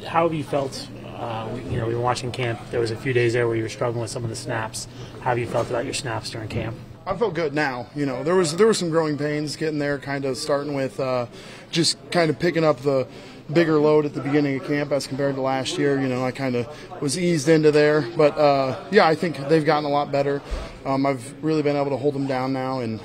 how have you felt? We were watching camp. There was a few days there where you were struggling with some of the snaps. How have you felt about your snaps during camp? I felt good now. There was some growing pains getting there, kind of starting with just kind of picking up the bigger load at the beginning of camp as compared to last year. I kind of was eased into there. But, I think they've gotten a lot better. I've really been able to hold them down now and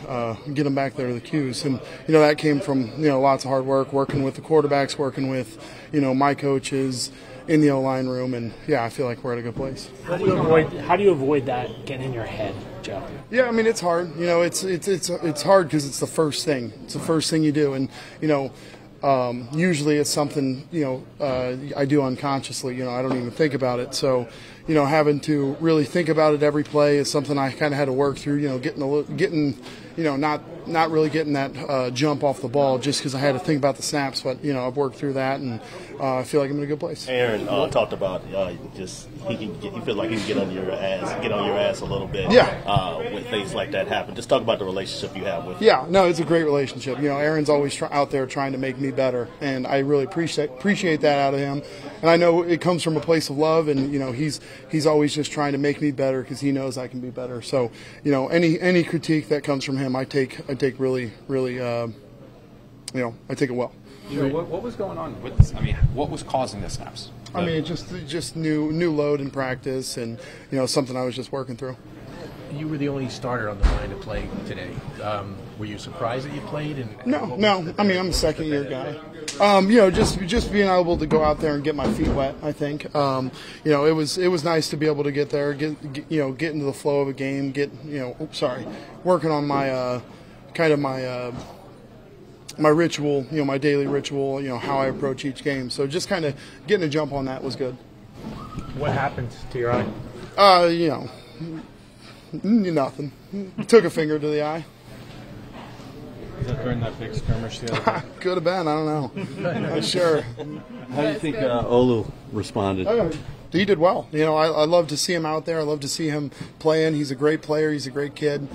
get them back there to the Qs. And, that came from, lots of hard work, working with the quarterbacks, working with, my coaches in the O-line room. And, I feel like we're at a good place. How do you avoid that getting in your head, Joe? Yeah, I mean, it's hard. It's hard because it's the first thing. It's the first thing you do. And, usually it's something, I do unconsciously. I don't even think about it. So, having to really think about it every play is something I kind of had to work through, getting not really getting that jump off the ball just because I had to think about the snaps. But, I've worked through that, and I feel like I'm in a good place. Aaron talked about he feels like he can get on your ass a little bit. Yeah. When things like that happen. Just talk about the relationship you have with him. Yeah, no, it's a great relationship. Aaron's always out there trying to make me better, and I really appreciate that out of him. And I know it comes from a place of love, and he's always just trying to make me better because he knows I can be better. So any critique that comes from him, I take really I take it well. Sure. What was going on with this? I mean, what was causing the snaps? I mean, just new load in practice, and something I was just working through. You were the only starter on the line to play today. Were you surprised that you played? No. I mean, I'm a second-year guy. Just being able to go out there and get my feet wet. I think. It was nice to be able to get there, get into the flow of a game. Working on my my ritual, my daily ritual, how I approach each game. So just kind of getting a jump on that was good. What happened to your eye? Nothing. Took a finger to the eye. Was that during that big skirmish the other day? Could have been. I don't know. Not sure. How do you think Olu responded? He did well. I love to see him out there. I love to see him playing. He's a great player. He's a great kid.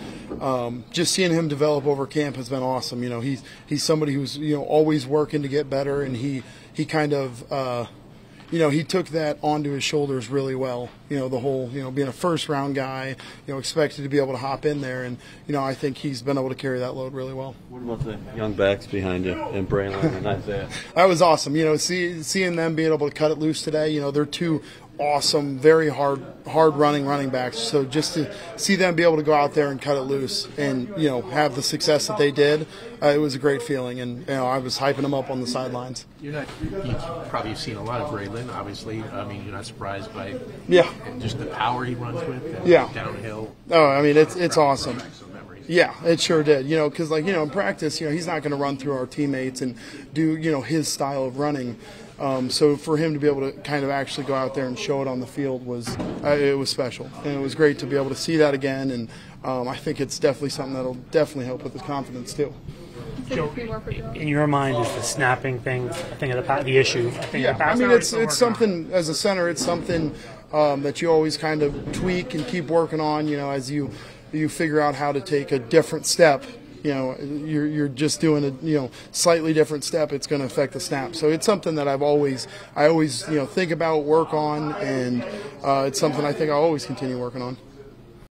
Just seeing him develop over camp has been awesome. He's somebody who's always working to get better, and he kind of he took that onto his shoulders really well. The whole being a first round guy, expected to be able to hop in there, and I think he's been able to carry that load really well. What about the young backs behind you, and Braylon and Isaiah? That was awesome. Seeing them being able to cut it loose today. They're two awesome, very hard running backs. So just to see them be able to go out there and cut it loose and have the success that they did, it was a great feeling. And I was hyping them up on the sidelines. You've probably seen a lot of Braylon, obviously. I mean, you're not surprised by just the power he runs with and downhill. Oh, I mean, it's awesome. Yeah, it sure did. Because in practice, he's not going to run through our teammates and do his style of running. So for him to be able to kind of actually go out there and show it on the field was special, and it was great to be able to see that again. And I think it's definitely something that'll definitely help with his confidence too. Joe, in your mind, is the snapping thing the issue? I mean, it's something as a center. It's something that you always kind of tweak and keep working on. As you figure out how to take a different step. You're just doing a slightly different step. It's going to affect the snap. So it's something that I always think about, work on, and it's something I think I'll always continue working on.